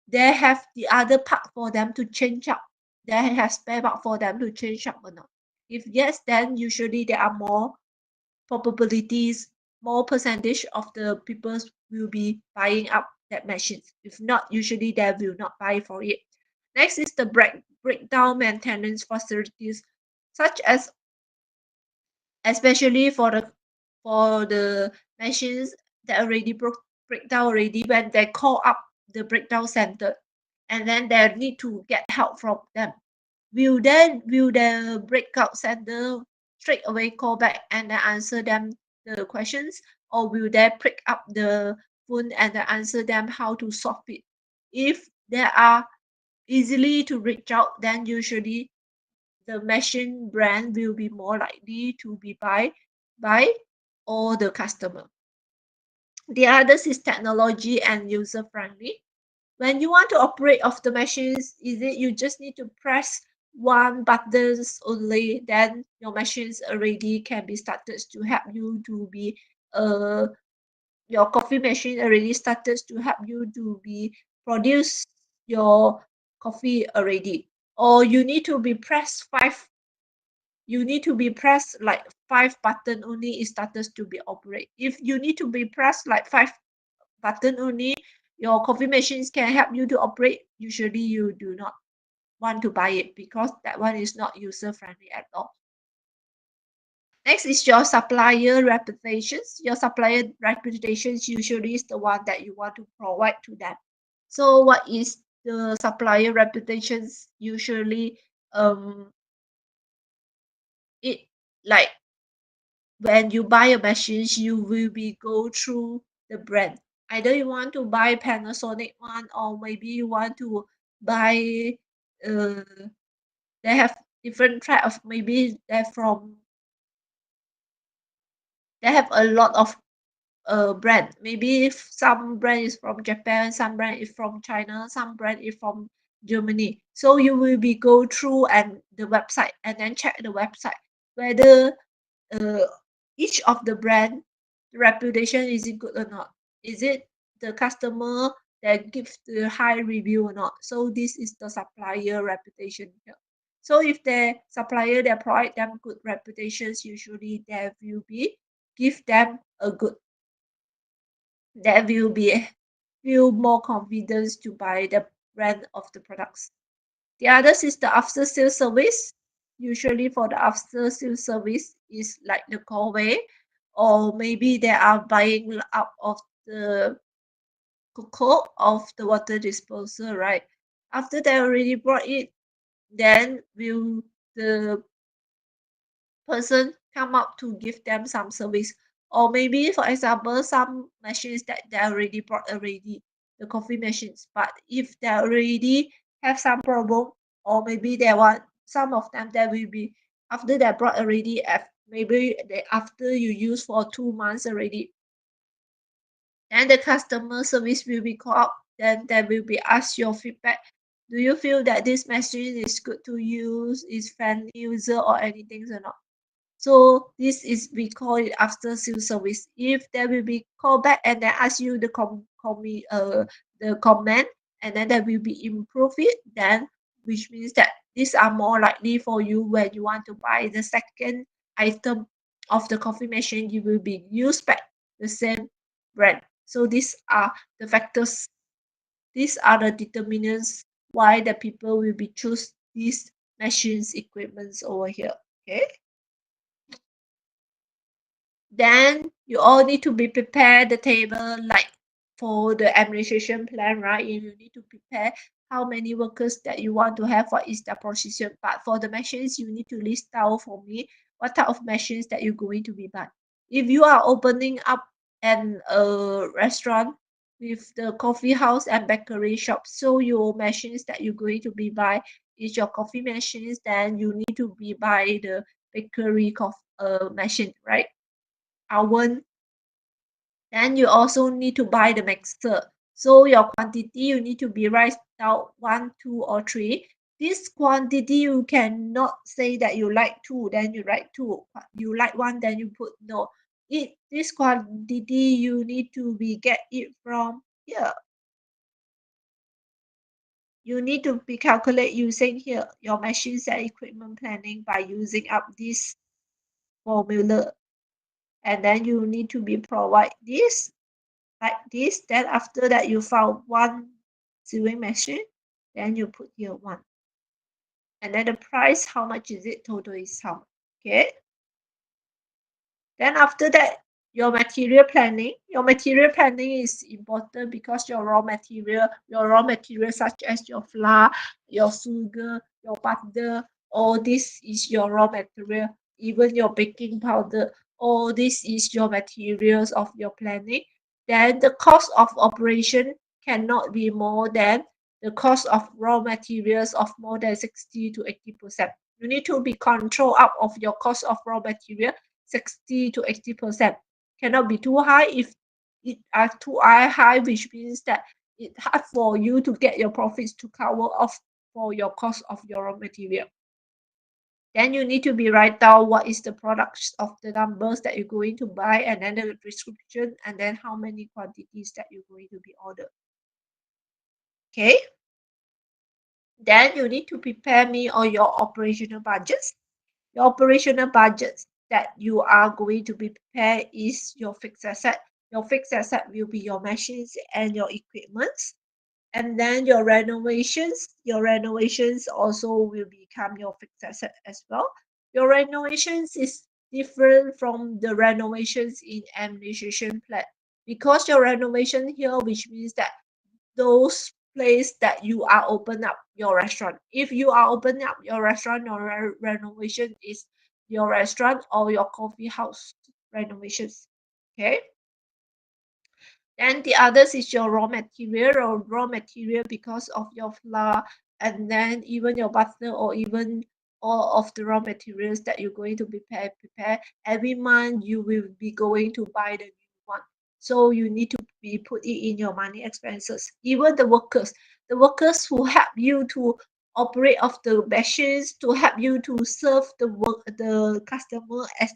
they have the other part for them to change up? They have spare part for them to change up or not? If yes, then usually there are more probabilities, more percentage of the people will be buying up that machines. If not, usually they will not buy for it. Next is the breakdown maintenance facilities, such as especially for the machines that already break down already when they call up the breakdown center and then they need to get help from them. Will the breakout center straight away call back and then answer them the questions, or will they pick up the phone and then answer them how to solve it? If they are easily to reach out, then usually the machine brand will be more likely to be by all the customer. The others is technology and user friendly. When you want to operate of the machines, is it you just need to press one buttons only, then your machines already can be started to help you to be uh your coffee machine already started to help you to be produce your coffee already, or you need to be press five, you need to be pressed like five button only it starts to be operate. If you need to be pressed like five button only your coffee machines can help you to operate, usually you do not want to buy it because that one is not user friendly at all. Next is your supplier reputations. Your supplier reputations usually is the one that you want to provide to them. So what is the supplier reputations usually? It like when you buy a machine, you will be go through the brand. Either you want to buy Panasonic one, or maybe you want to buy. Uh, they have different type of, maybe they're from. They have a lot of brand. Maybe if some brand is from Japan, some brand is from China, some brand is from Germany. So you will be go through and the website and then check the website whether uh, each of the brand reputation is it good or not, is it the customer that gives the high review or not. So this is the supplier reputation here. So if the supplier that provide them good reputations, usually they will be give them a good, there will be feel more confidence to buy the brand of the products. The others is the after sales service. Usually for the after sales service is like the callway, or maybe they are buying up of the cocoa of the water disposal, right? After they already brought it, then will the person come up to give them some service. Or maybe for example some machines that they already bought already, the coffee machines, but if they already have some problem, or maybe they want some of them that will be after they brought already, maybe they after you use for 2 months already, then the customer service will be called up, then they will be asked your feedback. Do you feel that this machine is good to use, is friendly user or anything or not? So this is we call it after sales service. If there will be call back and they ask you the the comment, and then there will be improve it, then which means that these are more likely for you when you want to buy the second item of the coffee machine, you will be used back the same brand. So these are the factors, these are the determinants why the people will be choose these machines equipments over here. Okay. Then you all need to be prepared the table like for the administration plan, right? You need to prepare how many workers that you want to have, what is the position. But for the machines, you need to list out for me what type of machines that you're going to be buying. If you are opening up an restaurant with the coffee house and bakery shop, so your machines that you're going to be buy is your coffee machines, then you need to be buy the bakery coffee machine, right? Oven. Then you also need to buy the mixer. So your quantity you need to be write down 1, 2, or 3. This quantity you cannot say that you like 2, then you write 2. You like 1, then you put no. This quantity you need to be get it from here. You need to be calculate using here your machines and equipment planning by using up this formula. And then you need to be provide this like this. Then after that you found one sewing machine, then you put here one, and then the price, how much is it, total is how much. Okay. Then after that, your material planning is important because your raw material such as your flour, your sugar, your butter, all this is your raw material. Even your baking powder, all this is your materials of your planning. Then the cost of operation cannot be more than the cost of raw materials of more than 60 to 80%. You need to be control up of your cost of raw material 60 to 80%. Cannot be too high. If it are too high, which means that it's hard for you to get your profits to cover off for your cost of your raw material. Then you need to be write down what is the products of the numbers that you're going to buy, and then the description, and then how many quantities that you're going to be ordered. Okay. Then you need to prepare me all your operational budgets. Your operational budgets that you are going to be prepared is your fixed asset. Your fixed asset will be your machines and your equipments. And then your renovations also will become your fixed asset as well. Your renovations is different from the renovations in administration plan because your renovation here, which means that those place that you are open up your restaurant. If you are opening up your restaurant, your renovation is your restaurant or your coffee house renovations. Okay. Then the others is your raw material because of your flour, and then even your butter, or even all of the raw materials that you're going to prepare. Every month you will be going to buy the new one. So you need to be put it in your money expenses. Even the workers who help you to operate of the machines, to help you to serve the customer as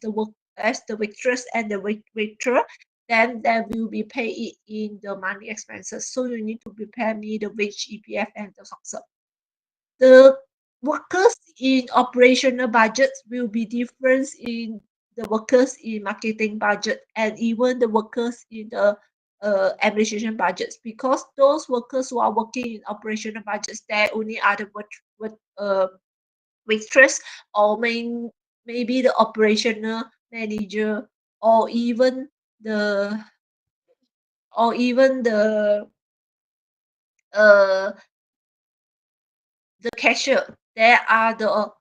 the waitress and the waiter, then there will be paid in the money expenses. So you need to prepare me the wage, EPF, and the SOCSEP. The workers in operational budgets will be different in the workers in marketing budget, and even the workers in the administration budgets, because those workers who are working in operational budgets, they only are the waitress, or maybe the operational manager, or even the or even uh the cashier. They are the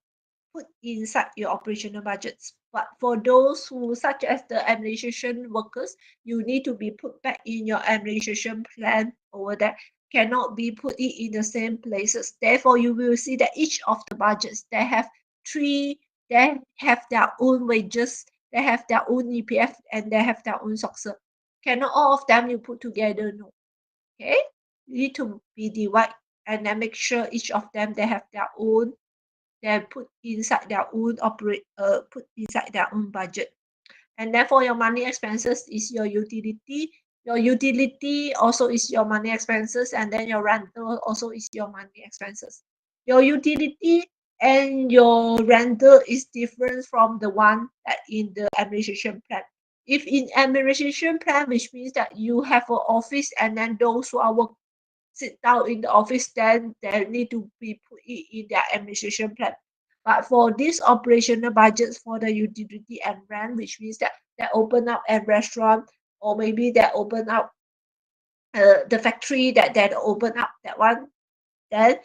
put inside your operational budgets. But for those who, such as the administration workers, you need to be put back in your administration plan over there. Cannot be put it in the same places. Therefore, you will see that each of the budgets they have three. They have their own wages. They have their own EPF, and they have their own SOCSER. Cannot all of them you put together. No. Okay, you need to be divide, and then make sure each of them they have their own they put inside their own budget. And therefore your money expenses is your utility. Your utility also is your money expenses, and then your rental also is your money expenses. Your utility and your rental is different from the one that in the administration plan. If in administration plan, which means that you have an office and then those who are work sit down in the office, then they need to be put it in their administration plan. But for this operational budgets for the utility and rent, which means that they open up a restaurant, or maybe they open up the factory that they open up, that one, then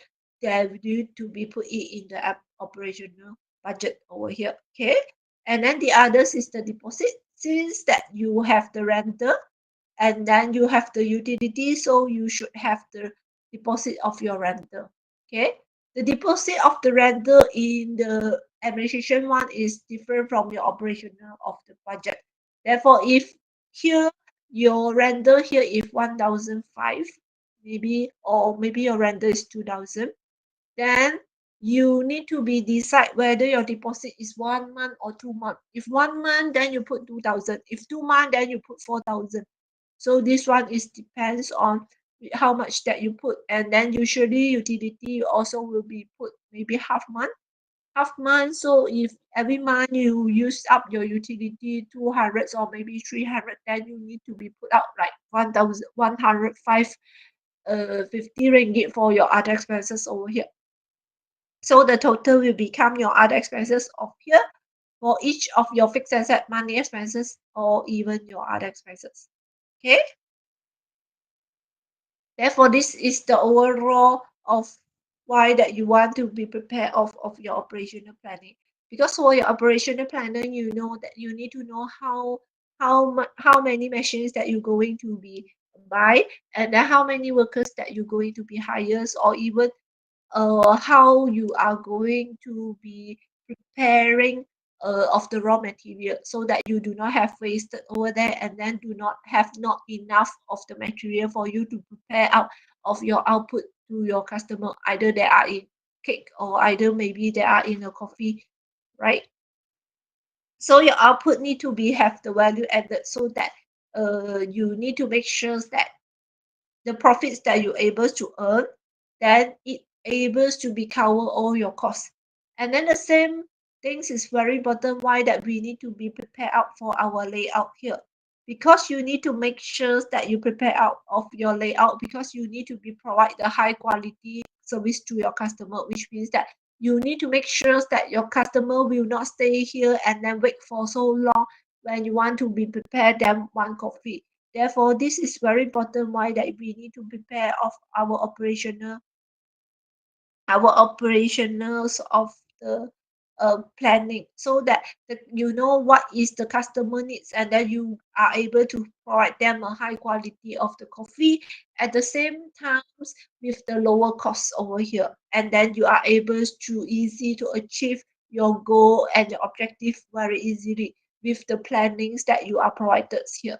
they need to be put it in the operational budget over here. Okay. And then the others is the deposit. Since that you have the rental and then you have the utility, so you should have the deposit of your rental. Okay. The deposit of the rental in the administration one is different from your operational of the budget. Therefore, if here your rental here is 1,005, maybe, or maybe your rental is 2,000, then you need to be decide whether your deposit is 1 month or 2 months. If 1 month, then you put 2,000. If 2 months, then you put 4,000. So this one is depends on how much that you put, and then usually utility also will be put maybe half month. So if every month you use up your utility 200 or maybe 300, then you need to be put out like 1,105 50 ringgit for your other expenses over here. So the total will become your other expenses of here for each of your fixed asset, money expenses, or even your other expenses. Okay. Therefore, this is the overall of why that you want to be prepared of your operational planning. Because for your operational planning, you know that you need to know how many machines that you're going to be buy, and then how many workers that you're going to be hires, or even how you are going to be preparing of the raw material, so that you do not have wasted over there, and then do not have not enough of the material for you to prepare out of your output to your customer. Either they are in cake, or either maybe they are in a coffee, right? So your output need to be have the value added, so that you need to make sure that the profits that you're able to earn, then it able to be cover all your costs. And then the same things is very important why that we need to be prepared out for our layout here. Because you need to make sure that you prepare out of your layout, because you need to be provide the high quality service to your customer, which means that you need to make sure that your customer will not stay here and then wait for so long when you want to be prepared them one coffee. Therefore, this is very important why that we need to prepare of our operationals of the planning, so that you know what is the customer needs, and then you are able to provide them a high quality of the coffee at the same times with the lower costs over here, and then you are able to easy to achieve your goal and your objective very easily with the plannings that you are provided here.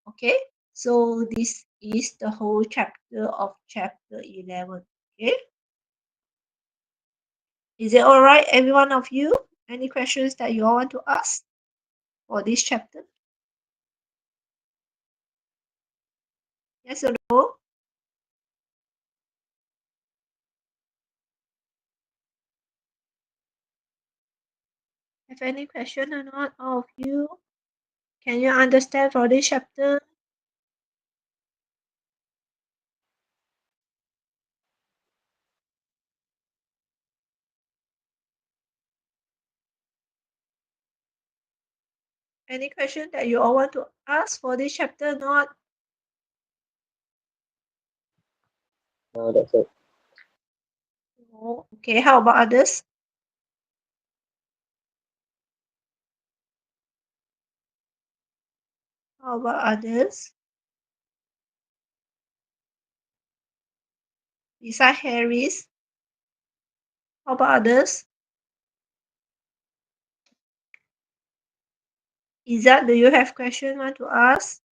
Okay, so this is the whole chapter of chapter 11. Okay, is it all right, every one of you? Any questions that you all want to ask for this chapter? Yes or no? Have any question or not, all of you? Can you understand for this chapter? Any question that you all want to ask for this chapter or not? That's it. No. Okay, how about others? How about others? Beside Harris, how about others? Izzat, do you have question want to ask?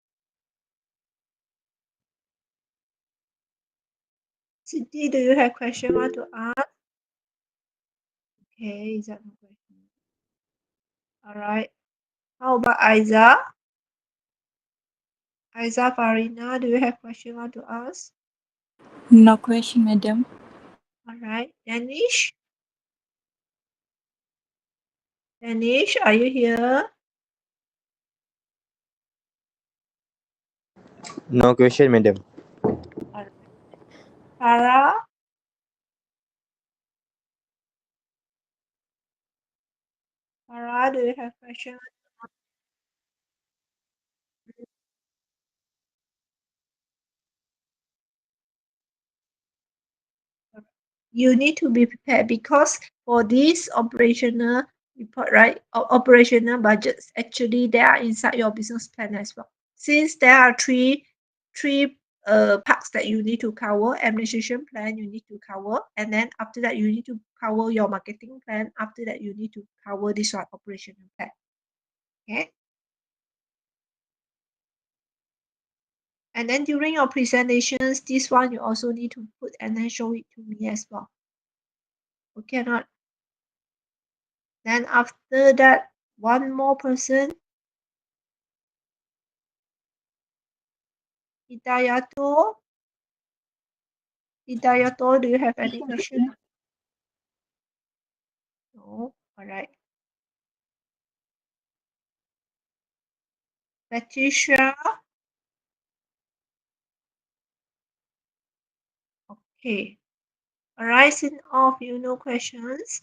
Siti, do you have question want to ask? Okay, is that no question? All right. How about Aiza? Aiza Farina, do you have question want to ask? No question, madam. All right. Danish? Danish, are you here? No question, madam. All right. Farah? Farah, do you have question? You need to be prepared because for this operational report, right? Operational budgets, actually they are inside your business plan as well. Since there are three parts that you need to cover: administration plan you need to cover, and then after that you need to cover your marketing plan. After that you need to cover this one operational plan. Okay. And then during your presentations, this one you also need to put and then show it to me as well. Okay or not? Then after that, one more person, Hidayato. Hidayato, do you have any question? No. All right. Letitia. Okay. All right. Since all of you no questions,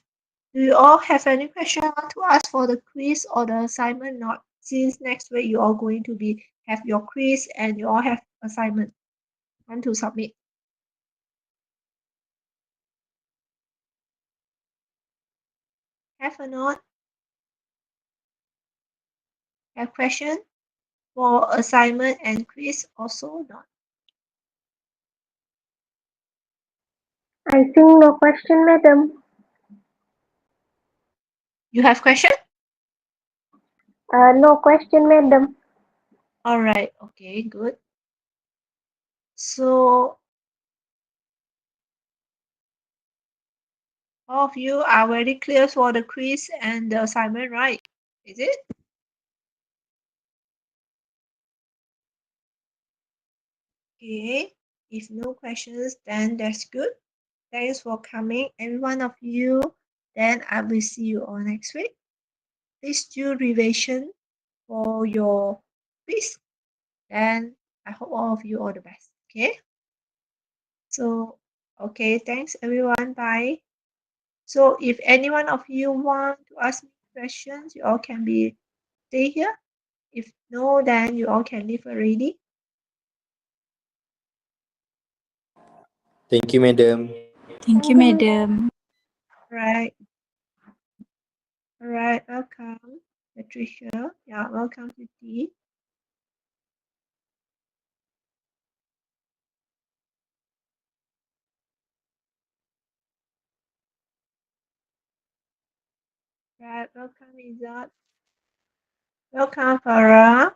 do you all have any question want to ask for the quiz or the assignment? Not since next week you all going to be have your quiz and you all have assignment want to submit. Have or not? Have question for assignment and quiz also not? I think no question, madam. You have question? No question, madam. All right. Okay. Good. So all of you are very clear for the quiz and the assignment, right? Is it? Okay. If no questions, then that's good. Thanks for coming, every one of you. Then I will see you all next week. Please do revision for your quiz. Then I hope all of you all the best. Okay. So okay, thanks everyone. Bye. So if any one of you want to ask me questions, you all can be stay here. If no, then you all can leave already. Thank you, madam. Thank you, madam. Right. All right. Welcome, Patricia. Yeah, welcome to tea. Right. Welcome, Izzat. Welcome, Farah.